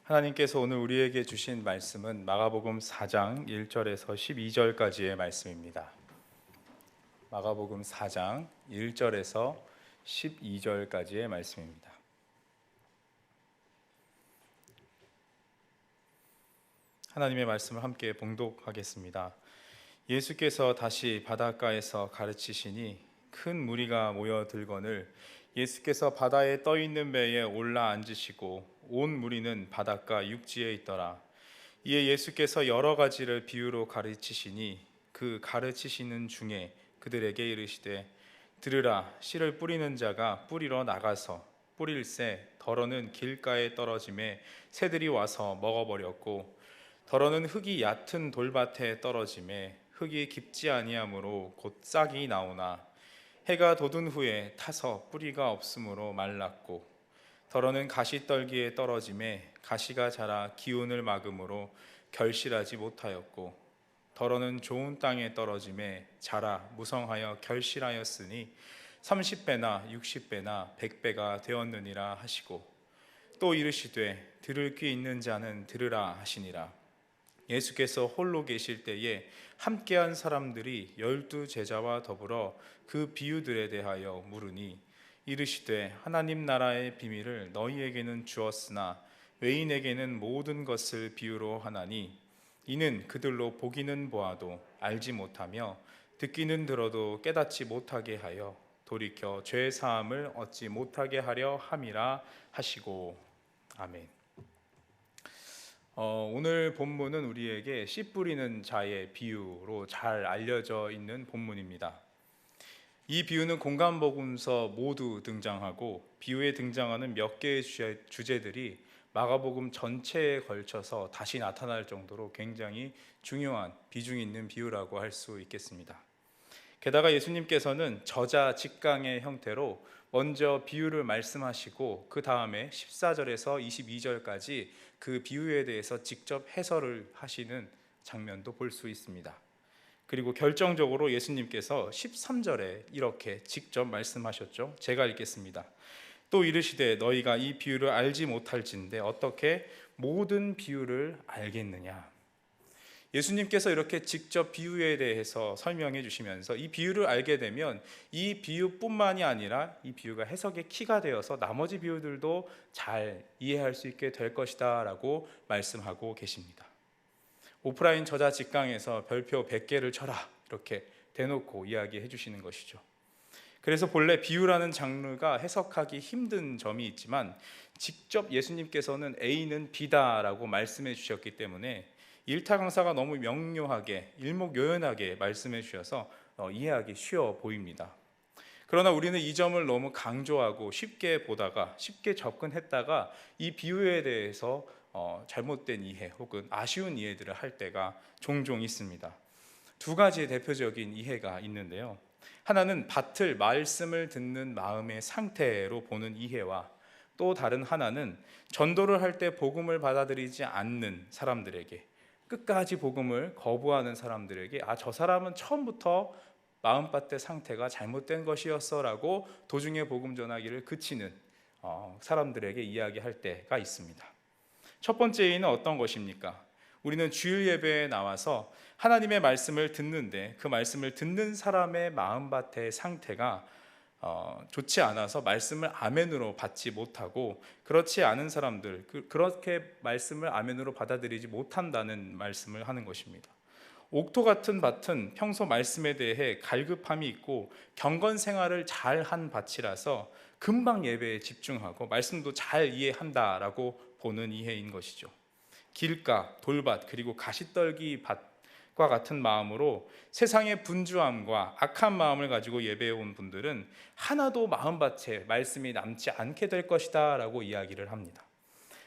하나님께서 오늘 우리에게 주신 말씀은 마가복음 4장 1절에서 12절까지의 말씀입니다. 마가복음 4장 1절에서 12절까지의 말씀입니다. 하나님의 말씀을 함께 봉독하겠습니다. 예수께서 다시 바닷가에서 가르치시니 큰 무리가 모여들거늘 예수께서 바다에 떠 있는 배에 올라 앉으시고 온 무리는 바닷가 육지에 있더라. 이에 예수께서 여러 가지를 비유로 가르치시니 그 가르치시는 중에 그들에게 이르시되 들으라. 씨를 뿌리는 자가 뿌리러 나가서 뿌릴새 더러는 길가에 떨어짐에 새들이 와서 먹어버렸고 더러는 흙이 얕은 돌밭에 떨어짐에 흙이 깊지 아니하므로 곧 싹이 나오나 해가 돋은 후에 타서 뿌리가 없으므로 말랐고 더러는 가시떨기에 떨어짐에 가시가 자라 기운을 막음으로 결실하지 못하였고 더러는 좋은 땅에 떨어짐에 자라 무성하여 결실하였으니 30배나 60배나 100배가 되었느니라 하시고 또 이르시되 들을 귀 있는 자는 들으라 하시니라. 예수께서 홀로 계실 때에 함께한 사람들이 12 제자와 더불어 그 비유들에 대하여 물으니 이르시되 하나님 나라의 비밀을 너희에게는 주었으나 외인에게는 모든 것을 비유로 하나니 이는 그들로 보기는 보아도 알지 못하며 듣기는 들어도 깨닫지 못하게 하여 돌이켜 죄 사함을 얻지 못하게 하려 함이라 하시고 아멘. 오늘 본문은 우리에게 씨 뿌리는 자의 비유로 잘 알려져 있는 본문입니다. 이 비유는 공간복음서 모두 등장하고 비유에 등장하는 몇 개의 주제들이 마가복음 전체에 걸쳐서 다시 나타날 정도로 굉장히 중요한 비중 있는 비유라고 할 수 있겠습니다. 게다가 예수님께서는 저자 직강의 형태로 먼저 비유를 말씀하시고 그 다음에 14절에서 22절까지 그 비유에 대해서 직접 해설을 하시는 장면도 볼 수 있습니다. 그리고 결정적으로 예수님께서 13절에 이렇게 직접 말씀하셨죠. 제가 읽겠습니다. 또 이르시되 너희가 이 비유를 알지 못할진대 어떻게 모든 비유를 알겠느냐. 예수님께서 이렇게 직접 비유에 대해서 설명해 주시면서 이 비유를 알게 되면 이 비유뿐만이 아니라 이 비유가 해석의 키가 되어서 나머지 비유들도 잘 이해할 수 있게 될 것이다 라고 말씀하고 계십니다. 오프라인 저자 직강에서 별표 100개를 쳐라 이렇게 대놓고 이야기해 주시는 것이죠. 그래서 본래 비유라는 장르가 해석하기 힘든 점이 있지만 직접 예수님께서는 A는 B다라고 말씀해 주셨기 때문에 일타 강사가 너무 명료하게 일목요연하게 말씀해 주셔서 이해하기 쉬워 보입니다. 그러나 우리는 이 점을 너무 강조하고 쉽게 보다가 쉽게 접근했다가 이 비유에 대해서 잘못된 이해 혹은 아쉬운 이해들을 할 때가 종종 있습니다. 두 가지의 대표적인 이해가 있는데요. 하나는 밭을 말씀을 듣는 마음의 상태로 보는 이해와 또 다른 하나는 전도를 할 때 복음을 받아들이지 않는 사람들에게 끝까지 복음을 거부하는 사람들에게 저 사람은 처음부터 마음밭의 상태가 잘못된 것이었어 라고 도중에 복음 전하기를 그치는 사람들에게 이야기할 때가 있습니다. 첫 번째 예는 어떤 것입니까? 우리는 주일 예배에 나와서 하나님의 말씀을 듣는데 그 말씀을 듣는 사람의 마음밭의 상태가 좋지 않아서 말씀을 아멘으로 받지 못하고 그렇지 않은 사람들 그렇게 말씀을 아멘으로 받아들이지 못한다는 말씀을 하는 것입니다. 옥토 같은 밭은 평소 말씀에 대해 갈급함이 있고 경건 생활을 잘한 밭이라서 금방 예배에 집중하고 말씀도 잘 이해한다라고 보는 이해인 것이죠. 길가, 돌밭, 그리고 가시떨기 밭과 같은 마음으로 세상의 분주함과 악한 마음을 가지고 예배해 온 분들은 하나도 마음밭에 말씀이 남지 않게 될 것이다 라고 이야기를 합니다.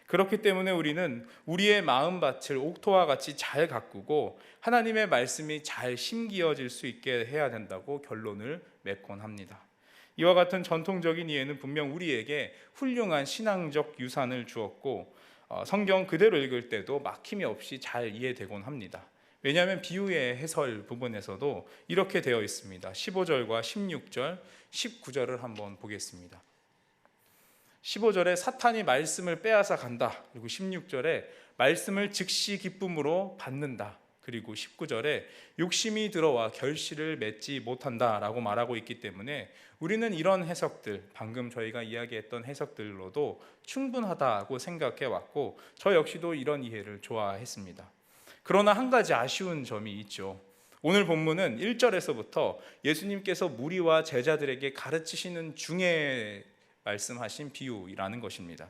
그렇기 때문에 우리는 우리의 마음밭을 옥토와 같이 잘 가꾸고 하나님의 말씀이 잘 심기어질 수 있게 해야 된다고 결론을 맺곤 합니다. 이와 같은 전통적인 이해는 분명 우리에게 훌륭한 신앙적 유산을 주었고 성경 그대로 읽을 때도 막힘이 없이 잘 이해되곤 합니다. 왜냐하면 비유의 해설 부분에서도 이렇게 되어 있습니다. 15절과 16절, 19절을 한번 보겠습니다. 15절에 사탄이 말씀을 빼앗아 간다. 그리고 16절에 말씀을 즉시 기쁨으로 받는다. 그리고 19절에 욕심이 들어와 결실을 맺지 못한다라고 말하고 있기 때문에 우리는 이런 해석들, 방금 저희가 이야기했던 해석들로도 충분하다고 생각해 왔고 저 역시도 이런 이해를 좋아했습니다. 그러나 한 가지 아쉬운 점이 있죠. 오늘 본문은 1절에서부터 예수님께서 무리와 제자들에게 가르치시는 중에 말씀하신 비유라는 것입니다.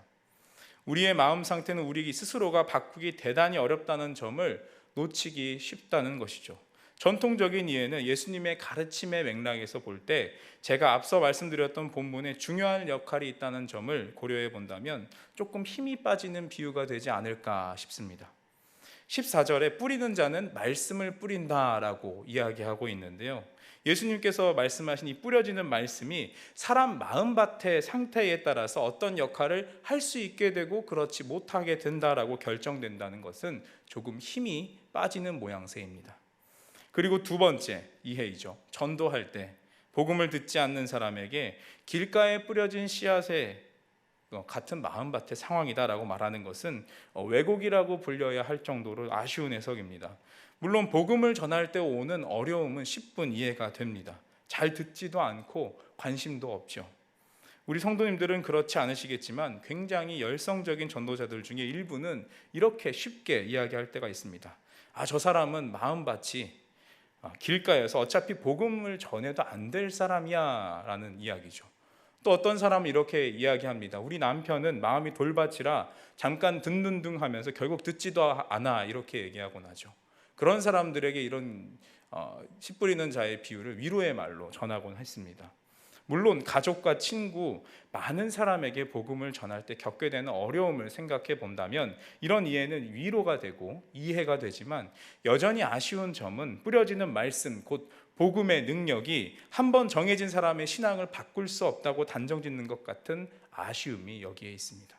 우리의 마음 상태는 우리 스스로가 바꾸기 대단히 어렵다는 점을 놓치기 쉽다는 것이죠. 전통적인 이해는 예수님의 가르침의 맥락에서 볼 때 제가 앞서 말씀드렸던 본문에 중요한 역할이 있다는 점을 고려해 본다면 조금 힘이 빠지는 비유가 되지 않을까 싶습니다. 14절에 뿌리는 자는 말씀을 뿌린다라고 이야기하고 있는데요. 예수님께서 말씀하신 이 뿌려지는 말씀이 사람 마음밭의 상태에 따라서 어떤 역할을 할 수 있게 되고 그렇지 못하게 된다라고 결정된다는 것은 조금 힘이 빠지는 모양새입니다. 그리고 두 번째 이해이죠. 전도할 때 복음을 듣지 않는 사람에게 길가에 뿌려진 씨앗의 같은 마음밭의 상황이다라고 말하는 것은 왜곡이라고 불려야 할 정도로 아쉬운 해석입니다. 물론 복음을 전할 때 오는 어려움은 10분 이해가 됩니다. 잘 듣지도 않고 관심도 없죠. 우리 성도님들은 그렇지 않으시겠지만 굉장히 열성적인 전도자들 중에 일부는 이렇게 쉽게 이야기할 때가 있습니다. 저 사람은 마음밭이 길가에서 어차피 복음을 전해도 안 될 사람이야 라는 이야기죠. 또 어떤 사람은 이렇게 이야기합니다. 우리 남편은 마음이 돌밭이라 잠깐 듣는 둥 하면서 결국 듣지도 않아 이렇게 얘기하곤 하죠. 그런 사람들에게 이런 씨 뿌리는 자의 비유를 위로의 말로 전하곤 했습니다. 물론 가족과 친구, 많은 사람에게 복음을 전할 때 겪게 되는 어려움을 생각해 본다면 이런 이해는 위로가 되고 이해가 되지만 여전히 아쉬운 점은 뿌려지는 말씀, 곧 복음의 능력이 한번 정해진 사람의 신앙을 바꿀 수 없다고 단정짓는 것 같은 아쉬움이 여기에 있습니다.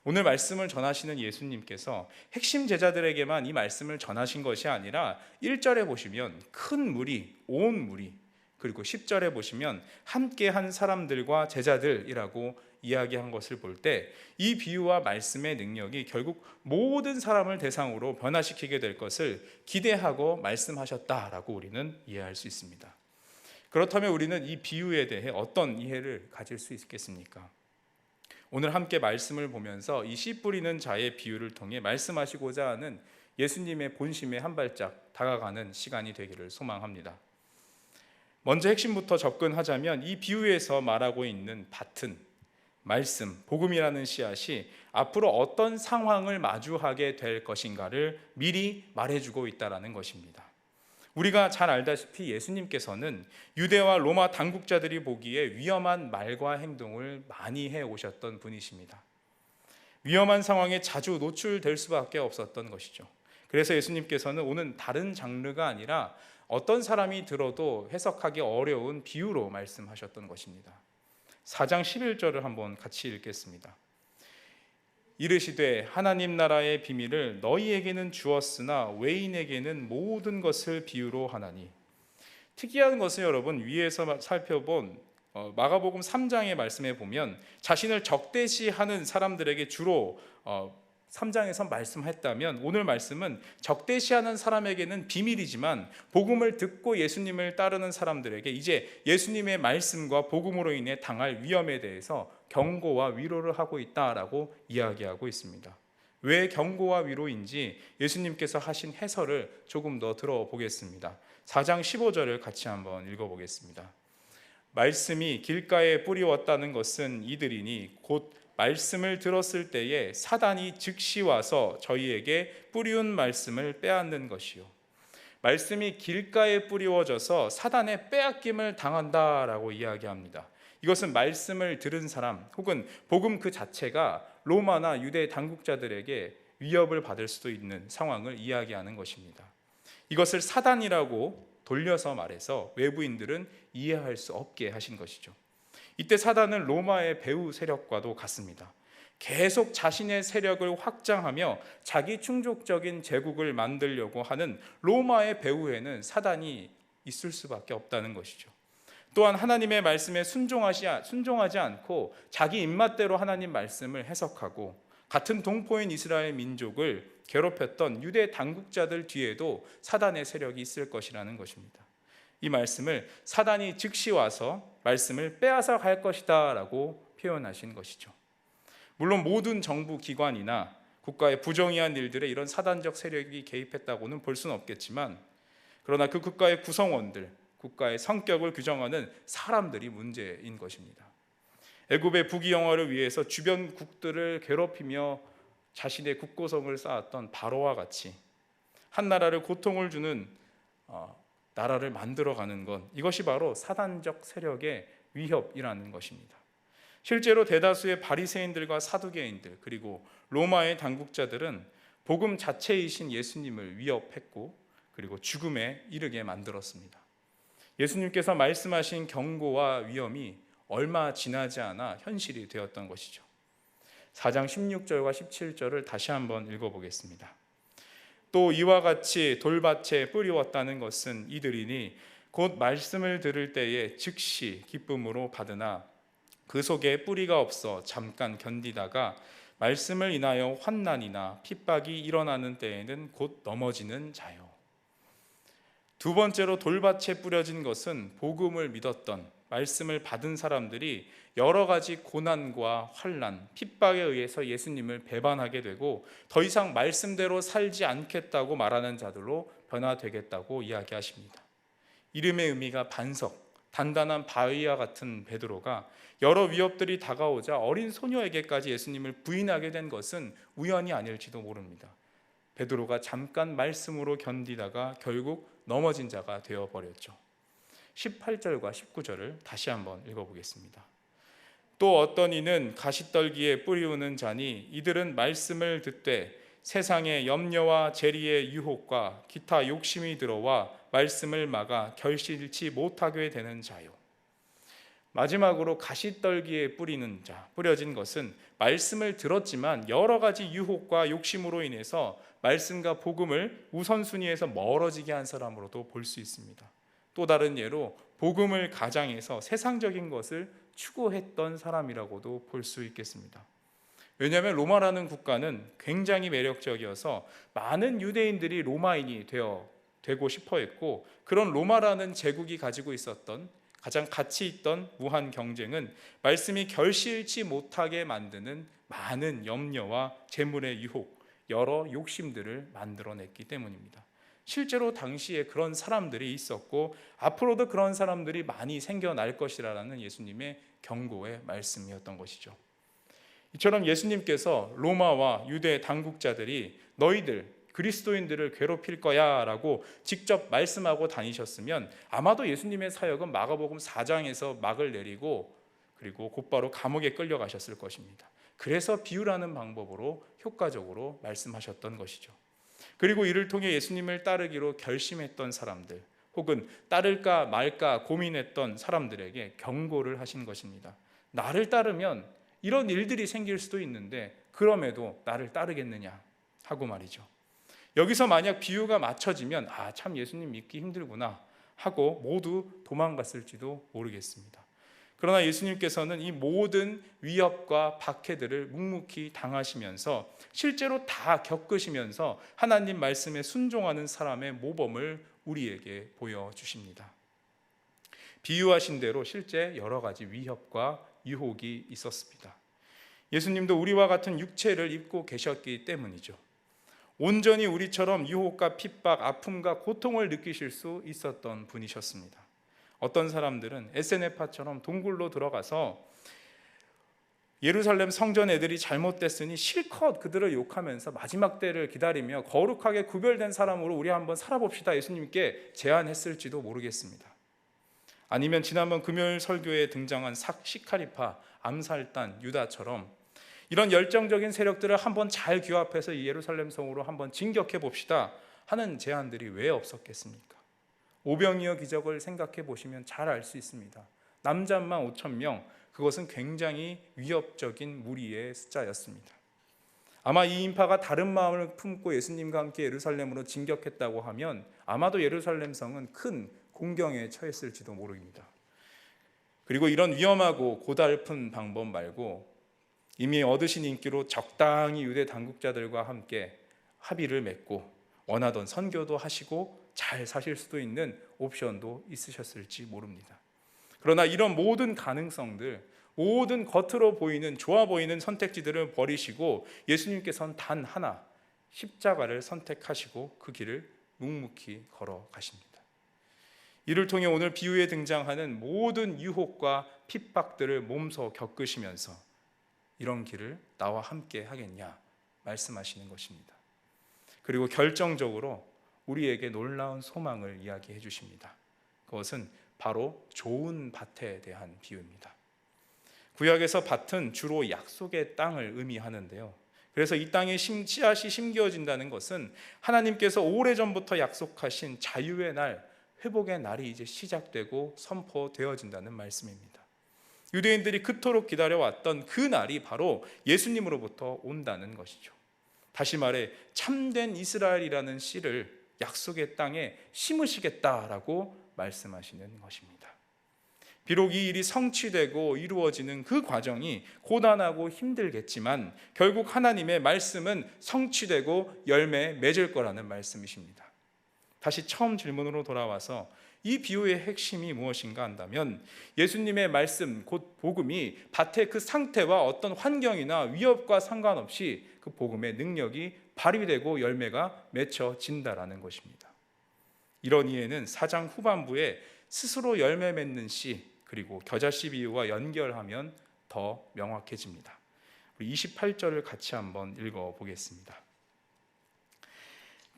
오늘 말씀을 전하시는 예수님께서 핵심 제자들에게만 이 말씀을 전하신 것이 아니라 1절에 보시면 큰 무리, 온 무리, 그리고 10절에 보시면 함께한 사람들과 제자들이라고 이야기한 것을 볼 때 이 비유와 말씀의 능력이 결국 모든 사람을 대상으로 변화시키게 될 것을 기대하고 말씀하셨다라고 우리는 이해할 수 있습니다. 그렇다면 우리는 이 비유에 대해 어떤 이해를 가질 수 있겠습니까? 오늘 함께 말씀을 보면서 이 씨 뿌리는 자의 비유를 통해 말씀하시고자 하는 예수님의 본심에 한 발짝 다가가는 시간이 되기를 소망합니다. 먼저 핵심부터 접근하자면 이 비유에서 말하고 있는 밭은 말씀, 복음이라는 씨앗이 앞으로 어떤 상황을 마주하게 될 것인가를 미리 말해주고 있다는 것입니다. 우리가 잘 알다시피 예수님께서는 유대와 로마 당국자들이 보기에 위험한 말과 행동을 많이 해오셨던 분이십니다. 위험한 상황에 자주 노출될 수밖에 없었던 것이죠. 그래서 예수님께서는 오늘 다른 장르가 아니라 어떤 사람이 들어도 해석하기 어려운 비유로 말씀하셨던 것입니다. 4장 11절을 한번 같이 읽겠습니다. 이르시되 하나님 나라의 비밀을 너희에게는 주었으나 외인에게는 모든 것을 비유로 하나니. 특이한 것은 여러분 위에서 살펴본 마가복음 3장의 말씀에 보면 자신을 적대시하는 사람들에게 주로 3장에서 말씀했다면 오늘 말씀은 적대시하는 사람에게는 비밀이지만 복음을 듣고 예수님을 따르는 사람들에게 이제 예수님의 말씀과 복음으로 인해 당할 위험에 대해서 경고와 위로를 하고 있다라고 이야기하고 있습니다. 왜 경고와 위로인지 예수님께서 하신 해설을 조금 더 들어보겠습니다. 4장 15절을 같이 한번 읽어보겠습니다. 말씀이 길가에 뿌리웠다는 것은 이들이니 곧 말씀을 들었을 때에 사단이 즉시 와서 저희에게 뿌리운 말씀을 빼앗는 것이요. 말씀이 길가에 뿌리워져서 사단의 빼앗김을 당한다라고 이야기합니다. 이것은 말씀을 들은 사람 혹은 복음 그 자체가 로마나 유대 당국자들에게 위협을 받을 수도 있는 상황을 이야기하는 것입니다. 이것을 사단이라고 돌려서 말해서 외부인들은 이해할 수 없게 하신 것이죠. 이때 사단은 로마의 배후 세력과도 같습니다. 계속 자신의 세력을 확장하며 자기 충족적인 제국을 만들려고 하는 로마의 배후에는 사단이 있을 수밖에 없다는 것이죠. 또한 하나님의 말씀에 순종하지 않고 자기 입맛대로 하나님 말씀을 해석하고 같은 동포인 이스라엘 민족을 괴롭혔던 유대 당국자들 뒤에도 사단의 세력이 있을 것이라는 것입니다. 이 말씀을 사단이 즉시 와서 말씀을 빼앗아 갈 것이다 라고 표현하신 것이죠. 물론 모든 정부 기관이나 국가의 부정의한 일들에 이런 사단적 세력이 개입했다고는 볼 수는 없겠지만, 그러나 그 국가의 구성원들, 국가의 성격을 규정하는 사람들이 문제인 것입니다. 애굽의 부귀영화를 위해서 주변 국들을 괴롭히며 자신의 국고성을 쌓았던 바로와 같이 한 나라를 고통을 주는 나라를 만들어가는 것, 이것이 바로 사단적 세력의 위협이라는 것입니다. 실제로 대다수의 바리새인들과 사두개인들 그리고 로마의 당국자들은 복음 자체이신 예수님을 위협했고 그리고 죽음에 이르게 만들었습니다. 예수님께서 말씀하신 경고와 위험이 얼마 지나지 않아 현실이 되었던 것이죠. 4장 16절과 17절을 다시 한번 읽어보겠습니다. 또 이와 같이 돌밭에 뿌리웠다는 것은 이들이니 곧 말씀을 들을 때에 즉시 기쁨으로 받으나 그 속에 뿌리가 없어 잠깐 견디다가 말씀을 인하여 환난이나 핍박이 일어나는 때에는 곧 넘어지는 자요. 두 번째로 돌밭에 뿌려진 것은 복음을 믿었던, 말씀을 받은 사람들이 여러 가지 고난과 환난, 핍박에 의해서 예수님을 배반하게 되고 더 이상 말씀대로 살지 않겠다고 말하는 자들로 변화되겠다고 이야기하십니다. 이름의 의미가 반석, 단단한 바위와 같은 베드로가 여러 위협들이 다가오자 어린 소녀에게까지 예수님을 부인하게 된 것은 우연이 아닐지도 모릅니다. 베드로가 잠깐 말씀으로 견디다가 결국 넘어진 자가 되어버렸죠. 18절과 19절을 다시 한번 읽어보겠습니다. 또 어떤 이는 가시떨기에 뿌리우는 자니 이들은 말씀을 듣되 세상의 염려와 재리의 유혹과 기타 욕심이 들어와 말씀을 막아 결실치 못하게 되는 자요. 마지막으로 가시떨기에 뿌려진 것은 말씀을 들었지만 여러 가지 유혹과 욕심으로 인해서 말씀과 복음을 우선순위에서 멀어지게 한 사람으로도 볼 수 있습니다. 또 다른 예로 복음을 가장해서 세상적인 것을 추구했던 사람이라고도 볼 수 있겠습니다. 왜냐하면 로마라는 국가는 굉장히 매력적이어서 많은 유대인들이 로마인이 되고 싶어 했고, 그런 로마라는 제국이 가지고 있었던 가장 가치 있던 무한 경쟁은 말씀이 결실치 못하게 만드는 많은 염려와 재물의 유혹, 여러 욕심들을 만들어냈기 때문입니다. 실제로 당시에 그런 사람들이 있었고 앞으로도 그런 사람들이 많이 생겨날 것이라는 예수님의 경고의 말씀이었던 것이죠. 이처럼 예수님께서 로마와 유대 당국자들이 너희들 그리스도인들을 괴롭힐 거야 라고 직접 말씀하고 다니셨으면 아마도 예수님의 사역은 마가복음 4장에서 막을 내리고 그리고 곧바로 감옥에 끌려가셨을 것입니다. 그래서 비유라는 방법으로 효과적으로 말씀하셨던 것이죠. 그리고 이를 통해 예수님을 따르기로 결심했던 사람들 혹은 따를까 말까 고민했던 사람들에게 경고를 하신 것입니다. 나를 따르면 이런 일들이 생길 수도 있는데 그럼에도 나를 따르겠느냐 하고 말이죠. 여기서 만약 비유가 맞춰지면 참 예수님 믿기 힘들구나 하고 모두 도망갔을지도 모르겠습니다. 그러나 예수님께서는 이 모든 위협과 박해들을 묵묵히 당하시면서 실제로 다 겪으시면서 하나님 말씀에 순종하는 사람의 모범을 우리에게 보여주십니다. 비유하신 대로 실제 여러 가지 위협과 유혹이 있었습니다. 예수님도 우리와 같은 육체를 입고 계셨기 때문이죠. 온전히 우리처럼 유혹과 핍박, 아픔과 고통을 느끼실 수 있었던 분이셨습니다. 어떤 사람들은 에세네파처럼 동굴로 들어가서 예루살렘 성전 애들이 잘못됐으니 실컷 그들을 욕하면서 마지막 때를 기다리며 거룩하게 구별된 사람으로 우리 한번 살아봅시다 예수님께 제안했을지도 모르겠습니다. 아니면 지난번 금요일 설교에 등장한 시카리파, 암살단, 유다처럼 이런 열정적인 세력들을 한번 잘 규합해서 예루살렘 성으로 한번 진격해 봅시다 하는 제안들이 왜 없었겠습니까? 오병이어 기적을 생각해 보시면 잘 알 수 있습니다. 남자만 5,000명, 그것은 굉장히 위협적인 무리의 숫자였습니다. 아마 이 인파가 다른 마음을 품고 예수님과 함께 예루살렘으로 진격했다고 하면 아마도 예루살렘 성은 큰 공경에 처했을지도 모릅니다. 그리고 이런 위험하고 고달픈 방법 말고 이미 얻으신 인기로 적당히 유대 당국자들과 함께 합의를 맺고 원하던 선교도 하시고 잘 사실 수도 있는 옵션도 있으셨을지 모릅니다. 그러나 이런 모든 가능성들, 모든 겉으로 보이는 좋아 보이는 선택지들을 버리시고 예수님께서는 단 하나 십자가를 선택하시고 그 길을 묵묵히 걸어가십니다. 이를 통해 오늘 비유에 등장하는 모든 유혹과 핍박들을 몸소 겪으시면서 이런 길을 나와 함께 하겠냐 말씀하시는 것입니다. 그리고 결정적으로 우리에게 놀라운 소망을 이야기해 주십니다. 그것은 바로 좋은 밭에 대한 비유입니다. 구약에서 밭은 주로 약속의 땅을 의미하는데요. 그래서 이 땅에 씨앗이 심겨진다는 것은 하나님께서 오래전부터 약속하신 자유의 날, 회복의 날이 이제 시작되고 선포되어진다는 말씀입니다. 유대인들이 그토록 기다려왔던 그 날이 바로 예수님으로부터 온다는 것이죠. 다시 말해 참된 이스라엘이라는 씨를 약속의 땅에 심으시겠다라고 말씀하시는 것입니다. 비록 이 일이 성취되고 이루어지는 그 과정이 고단하고 힘들겠지만 결국 하나님의 말씀은 성취되고 열매 맺을 거라는 말씀이십니다. 다시 처음 질문으로 돌아와서 이 비유의 핵심이 무엇인가 한다면 예수님의 말씀 곧 복음이 밭의 그 상태와 어떤 환경이나 위협과 상관없이 그 복음의 능력이 발휘되고 열매가 맺혀진다라는 것입니다. 이런 이해는 4장 후반부에 스스로 열매 맺는 씨 그리고 겨자씨 비유와 연결하면 더 명확해집니다. 우리 28절을 같이 한번 읽어보겠습니다.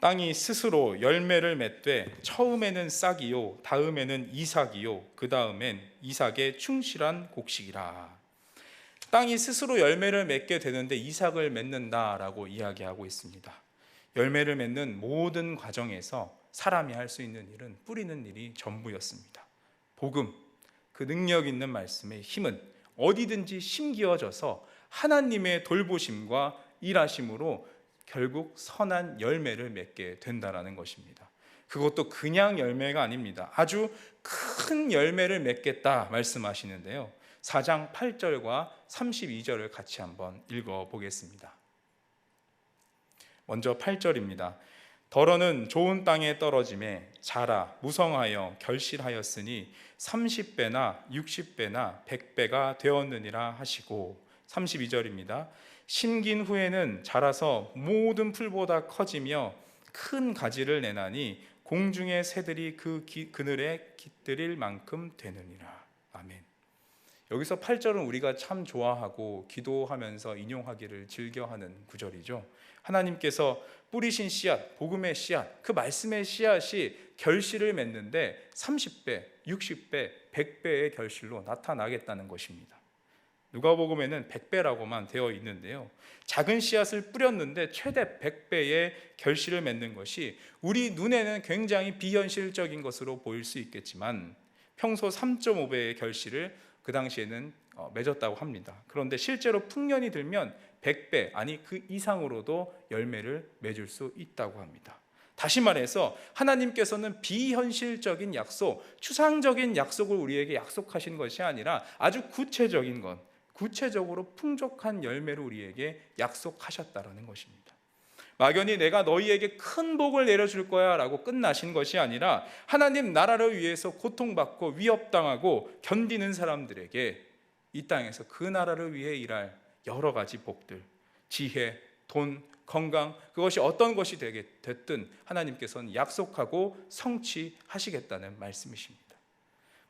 땅이 스스로 열매를 맺되 처음에는 싹이요 다음에는 이삭이요 그 다음엔 이삭의 충실한 곡식이라. 땅이 스스로 열매를 맺게 되는데 이삭을 맺는다라고 이야기하고 있습니다. 열매를 맺는 모든 과정에서 사람이 할 수 있는 일은 뿌리는 일이 전부였습니다. 복음, 그 능력 있는 말씀의 힘은 어디든지 심기어져서 하나님의 돌보심과 일하심으로 결국 선한 열매를 맺게 된다라는 것입니다. 그것도 그냥 열매가 아닙니다. 아주 큰 열매를 맺겠다 말씀하시는데요. 4장 8절과 32절을 같이 한번 읽어보겠습니다. 먼저 8절입니다. 더러는 좋은 땅에 떨어짐에 자라 무성하여 결실하였으니 30배나 60배나 100배가 되었느니라 하시고 32절입니다. 심긴 후에는 자라서 모든 풀보다 커지며 큰 가지를 내나니 공중의 새들이 그 그늘에 깃들일 만큼 되느니라. 아멘. 여기서 8절은 우리가 참 좋아하고 기도하면서 인용하기를 즐겨하는 구절이죠. 하나님께서 뿌리신 씨앗, 복음의 씨앗, 그 말씀의 씨앗이 결실을 맺는데 30배, 60배, 100배의 결실로 나타나겠다는 것입니다. 누가복음에는 100배라고만 되어 있는데요. 작은 씨앗을 뿌렸는데 최대 100배의 결실을 맺는 것이 우리 눈에는 굉장히 비현실적인 것으로 보일 수 있겠지만 평소 3.5배의 결실을 그 당시에는 맺었다고 합니다. 그런데 실제로 풍년이 들면 100배 아니 그 이상으로도 열매를 맺을 수 있다고 합니다. 다시 말해서 하나님께서는 비현실적인 약속, 추상적인 약속을 우리에게 약속하신 것이 아니라 아주 구체적인 것, 구체적으로 풍족한 열매를 우리에게 약속하셨다라는 것입니다. 막연히 내가 너희에게 큰 복을 내려줄 거야 라고 끝나신 것이 아니라 하나님 나라를 위해서 고통받고 위협당하고 견디는 사람들에게 이 땅에서 그 나라를 위해 일할 여러 가지 복들, 지혜, 돈, 건강, 그것이 어떤 것이 됐든 하나님께서는 약속하고 성취하시겠다는 말씀이십니다.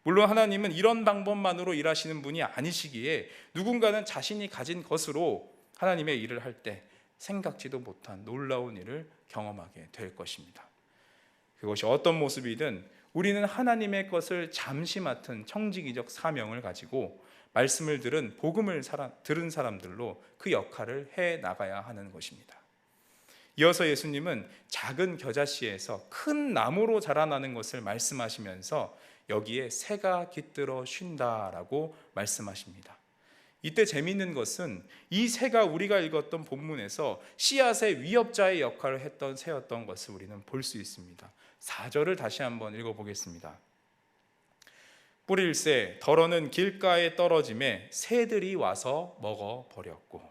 물론 하나님은 이런 방법만으로 일하시는 분이 아니시기에 누군가는 자신이 가진 것으로 하나님의 일을 할 때 생각지도 못한 놀라운 일을 경험하게 될 것입니다. 그것이 어떤 모습이든 우리는 하나님의 것을 잠시 맡은 청지기적 사명을 가지고 말씀을 들은 복음을 들은 사람들로 그 역할을 해 나가야 하는 것입니다. 이어서 예수님은 작은 겨자씨에서 큰 나무로 자라나는 것을 말씀하시면서 여기에 새가 깃들어 쉰다라고 말씀하십니다. 이때 재미있는 것은 이 새가 우리가 읽었던 본문에서 씨앗의 위협자의 역할을 했던 새였던 것을 우리는 볼 수 있습니다. 4절을 다시 한번 읽어보겠습니다. 뿌릴새 덜어는 길가에 떨어짐에 새들이 와서 먹어버렸고,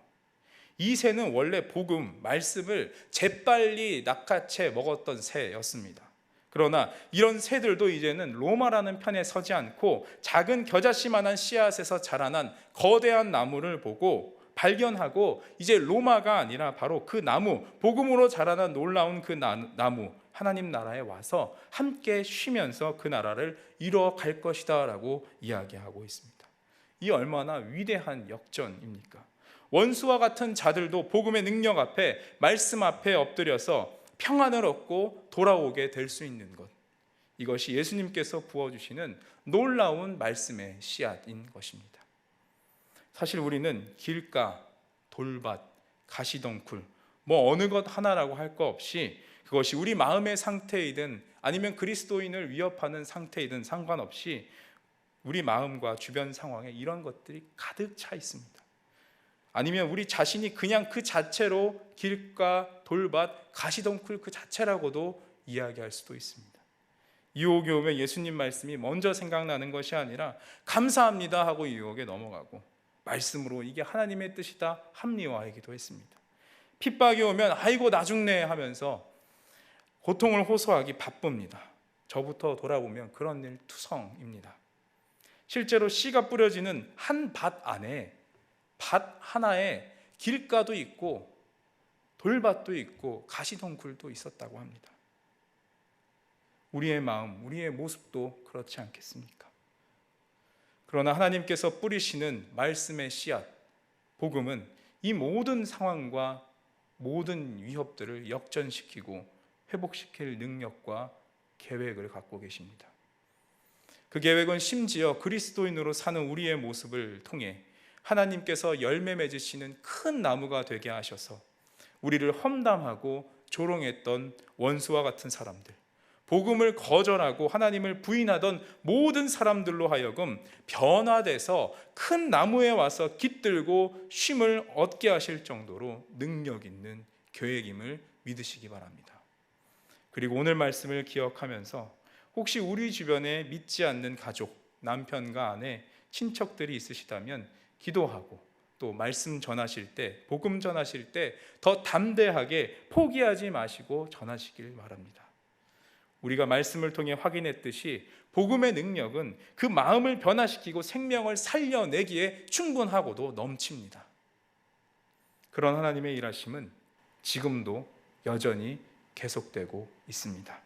이 새는 원래 복음, 말씀을 재빨리 낚아채 먹었던 새였습니다. 그러나 이런 새들도 이제는 로마라는 편에 서지 않고 작은 겨자씨만한 씨앗에서 자라난 거대한 나무를 보고 발견하고, 이제 로마가 아니라 바로 그 나무, 복음으로 자라난 놀라운 그 나무, 하나님 나라에 와서 함께 쉬면서 그 나라를 이뤄갈 것이다 라고 이야기하고 있습니다. 이 얼마나 위대한 역전입니까? 원수와 같은 자들도 복음의 능력 앞에, 말씀 앞에 엎드려서 평안을 얻고 돌아오게 될 수 있는 것, 이것이 예수님께서 부어주시는 놀라운 말씀의 씨앗인 것입니다. 사실 우리는 길가, 돌밭, 가시덩굴, 어느 것 하나라고 할 거 없이, 그것이 우리 마음의 상태이든 아니면 그리스도인을 위협하는 상태이든 상관없이 우리 마음과 주변 상황에 이런 것들이 가득 차 있습니다. 아니면 우리 자신이 그냥 그 자체로 길가, 돌밭, 가시덩굴 그 자체라고도 이야기할 수도 있습니다. 유혹이 오면 예수님 말씀이 먼저 생각나는 것이 아니라 감사합니다 하고 유혹에 넘어가고, 말씀으로 이게 하나님의 뜻이다 합리화하기도 했습니다. 핍박이 오면 아이고 나 죽네 하면서 고통을 호소하기 바쁩니다. 저부터 돌아보면 그런 일 투성입니다. 실제로 씨가 뿌려지는 한 밭 안에, 밭 하나에 길가도 있고 돌밭도 있고 가시덩굴도 있었다고 합니다. 우리의 마음, 우리의 모습도 그렇지 않겠습니까? 그러나 하나님께서 뿌리시는 말씀의 씨앗, 복음은 이 모든 상황과 모든 위협들을 역전시키고 회복시킬 능력과 계획을 갖고 계십니다. 그 계획은 심지어 그리스도인으로 사는 우리의 모습을 통해 하나님께서 열매 맺으시는 큰 나무가 되게 하셔서 우리를 험담하고 조롱했던 원수와 같은 사람들, 복음을 거절하고 하나님을 부인하던 모든 사람들로 하여금 변화돼서 큰 나무에 와서 깃들고 쉼을 얻게 하실 정도로 능력 있는 계획임을 믿으시기 바랍니다. 그리고 오늘 말씀을 기억하면서 혹시 우리 주변에 믿지 않는 가족, 남편과 아내, 친척들이 있으시다면 기도하고, 또 말씀 전하실 때, 복음 전하실 때 더 담대하게 포기하지 마시고 전하시길 바랍니다. 우리가 말씀을 통해 확인했듯이 복음의 능력은 그 마음을 변화시키고 생명을 살려내기에 충분하고도 넘칩니다. 그런 하나님의 일하심은 지금도 여전히 계속되고 있습니다.